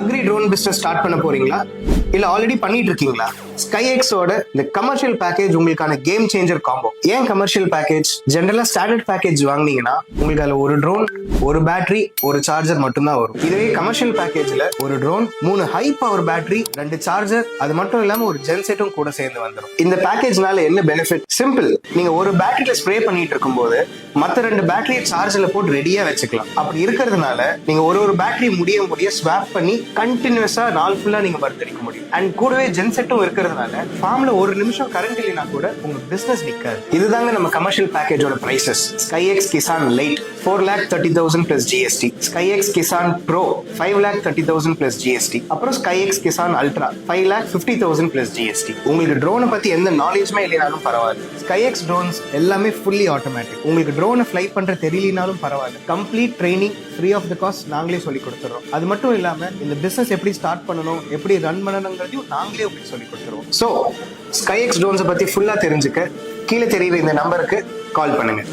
Agri drone business start பண்ண போறீங்களா இல்ல ஆல்ரெடி பண்ணிட்டு இருக்கீங்களா? ஸ்கைஎக்ஸோட இந்த கமர்ஷியல் பேக்கேஜ் உங்களுக்கான கேம் சேஞ்சர் காம்போ. ஏன் கமர்ஷியல் பேக்கேஜ்? ஜெனரலா ஸ்டாண்டர்ட் பேக்கேஜ் வாங்குனீங்கன்னா உங்களுக்கு அதுல ஒரு ட்ரோன், ஒரு பேட்டரி, ஒரு சார்ஜர் மட்டும்தான் வரும். இதுவே கமர்ஷியல் பேக்கேஜ்ல ஒரு drone, 3 high power battery, 2 charger, அது மட்டும் இல்லாம ஒரு ஜென்செட்டும் கூட சேர்ந்து வந்துடும். இந்த பேக்கேஜ்னால என்ன பெனிஃபிட்? சிம்பிள். நீங்க ஒரு பேட்டரியில ஸ்ப்ரே பண்ணிட்டு இருக்கும்போது மத்த 2 பேட்டரியை சார்ஜ்ல போட்டு ரெடியா வச்சுக்கலாம். அப்படி இருக்கிறதுனால நீங்க ஒரு பேட்டரி முடிய ஸ்வாப் பண்ணி கண்டினியூஸா நாள் ஃபுல்லா நீங்க மருந்தடிக்க முடியும். அண்ட் கூடவே ஜென்செட்டும் இருக்கிறதுனால ஃபார்ம்ல ஒரு நிமிஷம் கரண்ட் இல்லைனா கூட உங்க பிசினஸ் நிக்காது. இதுதாங்க நம்ம கமர்ஷியல் பேக்கேஜோட prices. Skyex Kisan Lite 4,30,000 plus GST, Skyex Kisan Pro 5,30,000 plus GST, அப்புறம் Skyex Kisan Ultra 5,50,000 plus GST. உங்களுக்கு ட்ரோனை பத்தி எந்த நாலேஜ்மே இல்லைனாலும் பரவாயில்ல, ஸ்கைஎக்ஸ் ட்ரோன்ஸ் எல்லாமே ஃபுல்லி ஆட்டோமேட்டிக். உங்களுக்கு ட்ரோனை ஃபிளை பண்ற தெரியலனாலும் பரவாயில்ல, complete training free of the cost நாங்களே சொல்லி கொடுத்துறோம். அது மட்டும் இல்லாம இந்த பிசினஸ் எப்படி ஸ்டார்ட் பண்ணணும், எப்படி ரன் பண்ணணுங்கிறதையும் நாங்களே உங்களுக்கு சொல்லி கொடுத்துருவோம். ஸோ ஸ்கைஎக்ஸ் ட்ரோன்ஸை பத்தி ஃபுல்லா தெரிஞ்சுக்க கீழே தெரியுற இந்த நம்பருக்கு கால் பண்ணுங்க.